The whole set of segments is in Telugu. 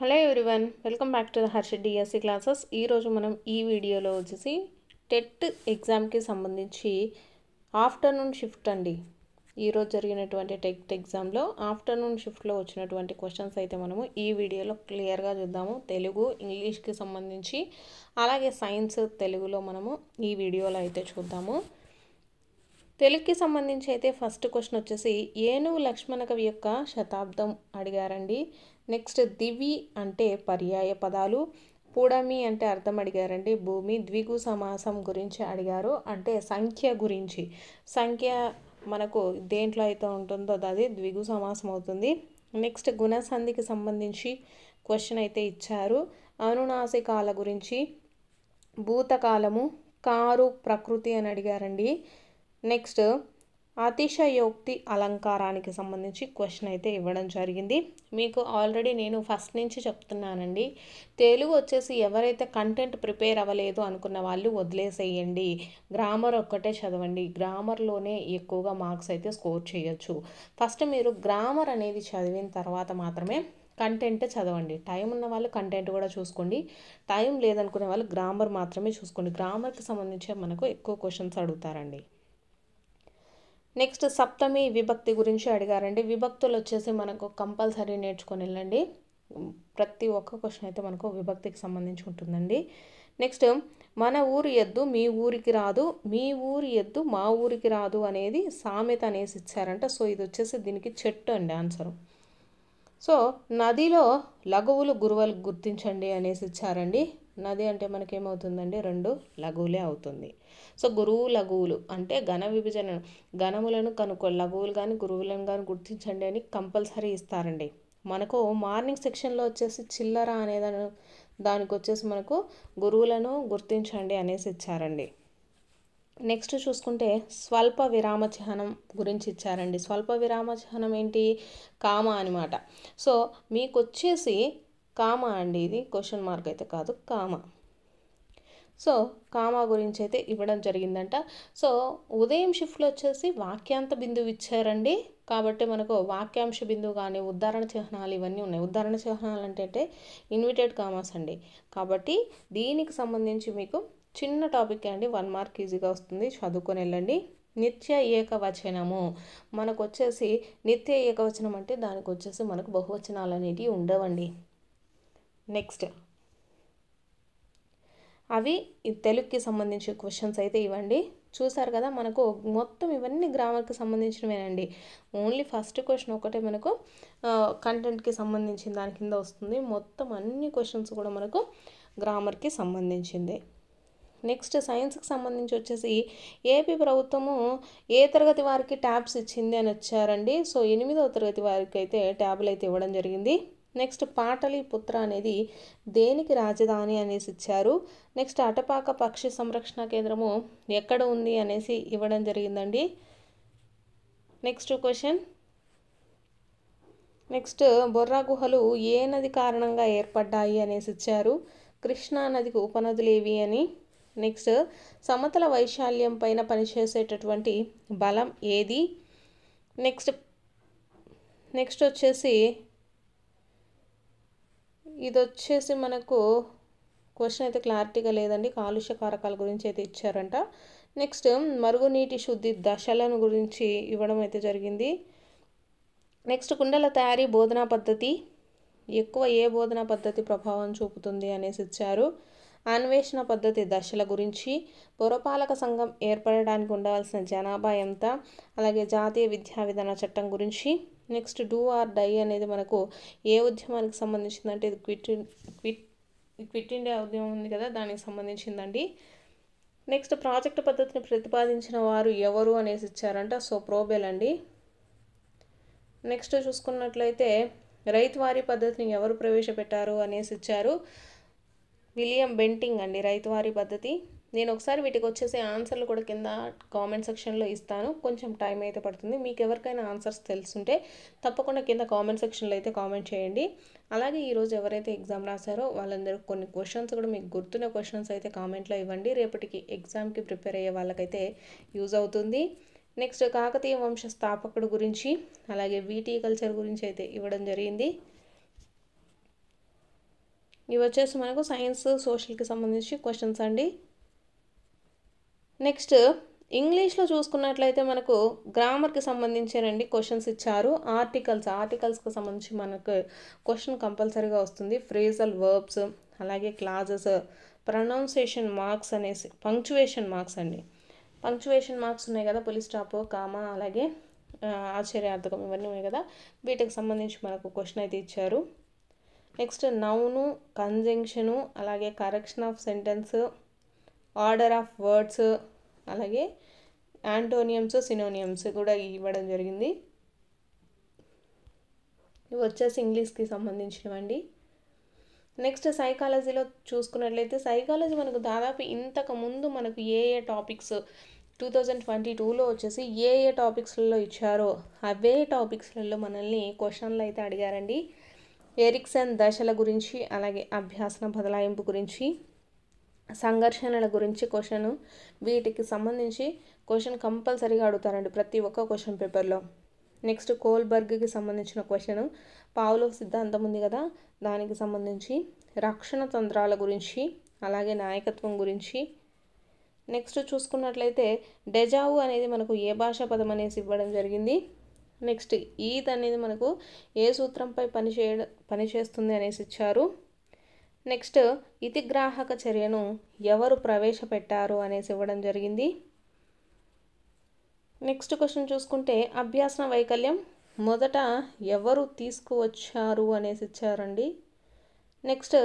Hello everyone, welcome back to the Harshit DSC classes. ఈరోజు మనం ఈ వీడియోలో వచ్చేసి టెట్ ఎగ్జామ్కి సంబంధించి ఆఫ్టర్నూన్ షిఫ్ట్ అండి. ఈరోజు జరిగినటువంటి టెట్ ఎగ్జామ్లో ఆఫ్టర్నూన్ షిఫ్ట్లో వచ్చినటువంటి క్వశ్చన్స్ అయితే మనము ఈ వీడియోలో క్లియర్గా చూద్దాము. తెలుగు, ఇంగ్లీష్కి సంబంధించి, అలాగే సైన్స్, తెలుగులో మనము ఈ వీడియోలో అయితే చూద్దాము. తెలుగుకి సంబంధించి అయితే ఫస్ట్ క్వశ్చన్ వచ్చేసి ఏనుగు లక్ష్మణ కవి యొక్క శతాబ్దం అడిగారండి. నెక్స్ట్ దివి అంటే పర్యాయ పదాలు, పూడమి అంటే అర్థం అడిగారండి. భూమి, ద్విగు సమాసం గురించి అడిగారు, అంటే సంఖ్య గురించి. సంఖ్య మనకు దేంట్లో అయితే ఉంటుందో అది ద్విగు సమాసం అవుతుంది. నెక్స్ట్ గుణసంధికి సంబంధించి క్వశ్చన్ అయితే ఇచ్చారు. అనునాసికాల గురించి, భూతకాలము, కారు, ప్రకృతి అని అడిగారండి. నెక్స్ట్ అతిశయోక్తి అలంకారానికి సంబంధించి క్వశ్చన్ అయితే ఇవ్వడం జరిగింది. మీకు ఆల్రెడీ నేను ఫస్ట్ నుంచి చెప్తున్నానండి, తెలుగు వచ్చేసి ఎవరైతే కంటెంట్ ప్రిపేర్ అవ్వలేదు అనుకున్న వాళ్ళు వదిలేసేయండి, గ్రామర్ ఒక్కటే చదవండి. గ్రామర్లోనే ఎక్కువగా మార్క్స్ అయితే స్కోర్ చేయొచ్చు. ఫస్ట్ మీరు గ్రామర్ అనేది చదివిన తర్వాత మాత్రమే కంటెంట్ చదవండి. టైం ఉన్న వాళ్ళు కంటెంట్ కూడా చూసుకోండి, టైం లేదనుకునే వాళ్ళు గ్రామర్ మాత్రమే చూసుకోండి. గ్రామర్కి సంబంధించి మనకు ఎక్కువ క్వశ్చన్స్ అడుగుతారండి. నెక్స్ట్ సప్తమి విభక్తి గురించి అడిగారండి. విభక్తులు వచ్చేసి మనకు కంపల్సరీ నేర్చుకొని వెళ్ళండి. ప్రతి ఒక్క క్వశ్చన్ అయితే మనకు విభక్తికి సంబంధించి ఉంటుందండి. నెక్స్ట్ మన ఊరి ఎద్దు మీ ఊరికి రాదు, మీ ఊరి ఎద్దు మా ఊరికి రాదు అనేది సామెత అనేసి ఇచ్చారంట. సో ఇది వచ్చేసి దీనికి చెట్టు అండి ఆన్సరు. సో నదిలో లఘువులు గురువులు గుర్తించండి అనేసి ఇచ్చారండి. నది అంటే మనకేమవుతుందండి, రెండు లఘువులే అవుతుంది. సో గురువు లఘువులు అంటే ఘన విభజన, ఘనములను కనుక్కో, లఘువులు కానీ గురువులను కానీ గుర్తించండి అని కంపల్సరీ ఇస్తారండి. మనకు మార్నింగ్ సెక్షన్లో వచ్చేసి చిల్లర అనేదాన్ని, దానికి వచ్చేసి మనకు గురువులను గుర్తించండి అనేసి ఇచ్చారండి. నెక్స్ట్ చూసుకుంటే స్వల్ప విరామ చిహ్నం గురించి ఇచ్చారండి. స్వల్ప విరామ చిహ్నం ఏంటి, కామ అనమాట. సో మీకు వచ్చేసి కామ అండి, ఇది క్వశ్చన్ మార్క్ అయితే కాదు, కామ. సో కామ గురించి అయితే ఇవ్వడం జరిగిందంట. సో ఉదయం షిఫ్ట్లో వచ్చేసి వాక్యాంత బిందువు ఇచ్చారండి. కాబట్టి మనకు వాక్యాంశ బిందువు కానీ ఉద్దారణ చిహ్నాలు ఇవన్నీ ఉన్నాయి. ఉద్దారణ చిహ్నాలు అంటే ఇన్విటెడ్ కామాస్ అండి. కాబట్టి దీనికి సంబంధించి మీకు చిన్న టాపిక్ అండి, 1 మార్క్ ఈజీగా వస్తుంది, చదువుకొని వెళ్ళండి. నిత్య ఏకవచనము మనకు వచ్చేసి, నిత్య ఏకవచనం అంటే దానికి వచ్చేసి మనకు బహువచనాలు అనేటివి ఉండవండి. నెక్స్ట్ అవి తెలుగుకి సంబంధించిన క్వశ్చన్స్ అయితే ఇవ్వండి. చూసారు కదా, మనకు మొత్తం ఇవన్నీ గ్రామర్కి సంబంధించినవేనండి. ఓన్లీ ఫస్ట్ క్వశ్చన్ ఒకటే మనకు కంటెంట్కి సంబంధించిన దాని కింద వస్తుంది. మొత్తం అన్ని క్వశ్చన్స్ కూడా మనకు గ్రామర్కి సంబంధించింది. నెక్స్ట్ సైన్స్కి సంబంధించి వచ్చేసి ఏపీ ప్రభుత్వము ఏ తరగతి వారికి ట్యాబ్స్ ఇచ్చింది అని వచ్చారండి. సో 8వ తరగతి వారికి అయితే ట్యాబ్లు అయితే ఇవ్వడం జరిగింది. నెక్స్ట్ పాటలీపుత్ర అనేది దేనికి రాజధాని అనేసి ఇచ్చారు. నెక్స్ట్ అటపాక పక్షి సంరక్షణ కేంద్రము ఎక్కడ ఉంది అనేసి ఇవ్వడం జరిగిందండి. నెక్స్ట్ క్వశ్చన్, నెక్స్ట్ బొర్రా గుహలు ఏ నది కారణంగా ఏర్పడ్డాయి అనేసి ఇచ్చారు. కృష్ణా నదికి ఉపనదులు ఏవి అని. నెక్స్ట్ సమతల వైశాల్యం పైన పనిచేసేటటువంటి బలం ఏది. నెక్స్ట్ వచ్చేసి ఇది వచ్చేసి మనకు క్వశ్చన్ అయితే క్లారిటీగా లేదండి, కాలుష్య కారకాల గురించి అయితే ఇచ్చారంట. నెక్స్ట్ మరుగునీటి శుద్ధి దశలను గురించి ఇవ్వడం అయితే జరిగింది. నెక్స్ట్ కుండల తయారీ బోధనా పద్ధతి ఎక్కువ ఏ బోధనా పద్ధతి ప్రభావం చూపుతుంది అనేసి ఇచ్చారు. అన్వేషణ పద్ధతి దశల గురించి, పురపాలక సంఘం ఏర్పడడానికి ఉండవలసిన జనాభా ఎంత, అలాగే జాతీయ విద్యా విధాన చట్టం గురించి. నెక్స్ట్ డూ ఆర్ డై అనేది మనకు ఏ ఉద్యమానికి సంబంధించిందంటే ఇది క్విట్ ఇండియా ఉద్యమం ఉంది కదా, దానికి సంబంధించిందండి. నెక్స్ట్ ప్రాజెక్ట్ పద్ధతిని ప్రతిపాదించిన వారు ఎవరు అనేసి ఇచ్చారంట. సో ప్రోబెల్ అండి. నెక్స్ట్ చూసుకున్నట్లయితే రైతువారీ పద్ధతిని ఎవరు ప్రవేశపెట్టారు అనేసి ఇచ్చారు. విలియం బెంటింగ్ అండి రైతువారీ పద్ధతి. నేను ఒకసారి వీటికి వచ్చేసి ఆన్సర్లు కూడా కింద కామెంట్ సెక్షన్లో ఇస్తాను, కొంచెం టైం అయితే పడుతుంది. మీకు ఎవరికైనా ఆన్సర్స్ తెలుసుంటే తప్పకుండా కింద కామెంట్ సెక్షన్లో అయితే కామెంట్ చేయండి. అలాగే ఈరోజు ఎవరైతే ఎగ్జామ్ రాశారో వాళ్ళందరూ కొన్ని క్వశ్చన్స్ కూడా మీకు గుర్తున్న క్వశ్చన్స్ అయితే కామెంట్లో ఇవ్వండి. రేపటికి ఎగ్జామ్కి ప్రిపేర్ అయ్యే వాళ్ళకైతే యూజ్ అవుతుంది. నెక్స్ట్ కాకతీయ వంశ స్థాపకుడు గురించి, అలాగే వీటికల్చర్ గురించి అయితే ఇవ్వడం జరిగింది. ఇవి వచ్చేసి మనకు సైన్స్ సోషల్కి సంబంధించి క్వశ్చన్స్ అండి. నెక్స్ట్ ఇంగ్లీష్లో చూసుకున్నట్లయితే మనకు గ్రామర్కి సంబంధించినండి క్వశ్చన్స్ ఇచ్చారు. ఆర్టికల్స్కి సంబంధించి మనకు క్వశ్చన్ కంపల్సరీగా వస్తుంది. ఫ్రేజల్ వర్బ్స్, అలాగే క్లాజెస్, ప్రొనౌన్సియేషన్ మార్క్స్ అనేసి పంక్చువేషన్ మార్క్స్ అండి. పంక్చువేషన్ మార్క్స్ ఉన్నాయి కదా, పులి స్టాప్, కామా, అలాగే ఆశ్చర్యార్థకం ఇవన్నీ ఉన్నాయి కదా, వీటికి సంబంధించి మనకు క్వశ్చన్ అయితే ఇచ్చారు. నెక్స్ట్ నౌను, కంజంక్షను, అలాగే correction of sentence, order of words, అలాగే యాంటోనియమ్స్, సినోనియమ్స్ కూడా ఇవ్వడం జరిగింది. ఇవి వచ్చేసి ఇంగ్లీష్కి సంబంధించినవండి. నెక్స్ట్ సైకాలజీలో చూసుకున్నట్లయితే సైకాలజీ మనకు దాదాపు ఇంతకు ముందు మనకు ఏ టాపిక్స్ 2022లో వచ్చేసి ఏ టాపిక్స్లలో ఇచ్చారో అవే టాపిక్స్లలో మనల్ని క్వశ్చన్లు అయితే అడిగారండి. ఎరిక్సన్ దశల గురించి, అలాగే అభ్యాసన బదలాయింపు గురించి, సంఘర్షణల గురించి క్వశ్చన్, వీటికి సంబంధించి క్వశ్చన్ కంపల్సరీగా అడుగుతారండి ప్రతి ఒక్క క్వశ్చన్ పేపర్లో. నెక్స్ట్ కోల్బర్గ్కి సంబంధించిన క్వశ్చన్, పావ్లోవ్ సిద్ధాంతం ఉంది కదా దానికి సంబంధించి, రక్షణ తంత్రాల గురించి, అలాగే నాయకత్వం గురించి. నెక్స్ట్ చూసుకున్నట్లయితే డెజావు అనేది మనకు ఏ భాషా పదం అనేసి ఇవ్వడం జరిగింది. నెక్స్ట్ ఈద్ అనేది మనకు ఏ సూత్రంపై పనిచేస్తుంది అనేసి ఇచ్చారు. నెక్స్ట్ ఇతిగ్రాహక చర్యను ఎవరు ప్రవేశపెట్టారు అనేసి ఇవ్వడం జరిగింది. నెక్స్ట్ క్వశ్చన్ చూసుకుంటే అభ్యాసన వైకల్యం మొదట ఎవరు తీసుకువచ్చారు అనేసి ఇచ్చారండి. నెక్స్ట్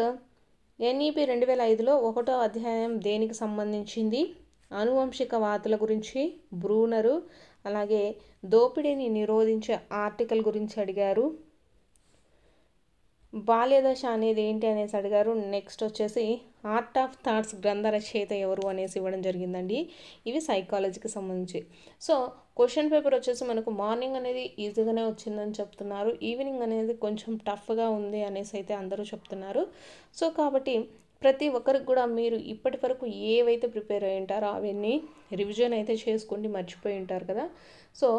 NEP 2005లో 1వ అధ్యాయం దేనికి సంబంధించింది? ఆనువంశికవాదుల గురించి, బ్రూనరు, అలాగే దోపిడీని నిరోధించే ఆర్టికల్ గురించి అడిగారు. బాల్యదశ అనేది ఏంటి అనేసి అడిగారు. నెక్స్ట్ వచ్చేసి ఆర్ట్ ఆఫ్ థాట్స్ గ్రంథ రచయిత ఎవరు అనేసి ఇవ్వడం జరిగిందండి. ఇవి సైకాలజీకి సంబంధించి. సో క్వశ్చన్ పేపర్ వచ్చేసి మనకు మార్నింగ్ అనేది ఈజీగానే వచ్చిందని చెప్తున్నారు, ఈవినింగ్ అనేది కొంచెం టఫ్గా ఉంది అనేసి అయితే అందరూ చెప్తున్నారు. సో కాబట్టి ప్రతి ఒక్కరికి కూడా మీరు ఇప్పటి వరకు ఏవైతే ప్రిపేర్ అయ్యి ఉంటారో అవన్నీ రివిజన్ అయితే చేసుకోండి, మర్చిపోయి ఉంటారు కదా. సో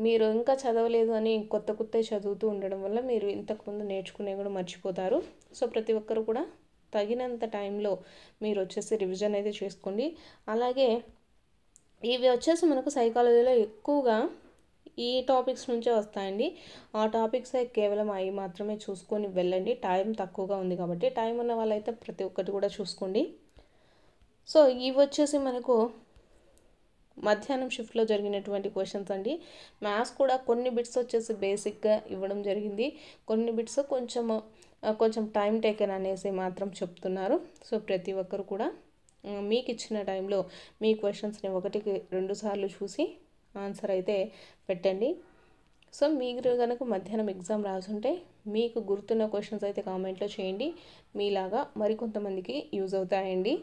మీరు ఇంకా చదవలేదు అని కొత్త చదువుతూ ఉండడం వల్ల మీరు ఇంతకుముందు నేర్చుకునే కూడా మర్చిపోతారు. సో ప్రతి ఒక్కరు కూడా తగినంత టైంలో మీరు వచ్చేసి రివిజన్ అయితే చేసుకోండి. అలాగే ఇవి వచ్చేసి మనకు సైకాలజీలో ఎక్కువగా ఈ టాపిక్స్ నుంచే వస్తాయండి. ఆ టాపిక్స్ కేవలం అవి మాత్రమే చూసుకొని వెళ్ళండి. టైం తక్కువగా ఉంది కాబట్టి, టైం ఉన్న వాళ్ళైతే ప్రతి ఒక్కటి కూడా చూసుకోండి. సో ఇవి వచ్చేసి మనకు మధ్యాహ్నం షిఫ్ట్లో జరిగినటువంటి క్వశ్చన్స్ అండి. మ్యాథ్స్ కూడా కొన్ని బిట్స్ వచ్చేసి బేసిక్గా ఇవ్వడం జరిగింది, కొన్ని బిట్స్ కొంచెం టైం టేకెన్ అనేసి మాత్రం చెప్తున్నారు. సో ప్రతి ఒక్కరు కూడా మీకు ఇచ్చిన టైంలో మీ క్వశ్చన్స్ని 1కి 2 సార్లు చూసి ఆన్సర్ అయితే పెట్టండి. సో మీరు కనుక మధ్యాహ్నం ఎగ్జామ్ రాసుంటే మీకు గుర్తున్న క్వశ్చన్స్ అయితే కామెంట్లో చేయండి. మీలాగా మరికొంతమందికి యూజ్ అవుతాయండి.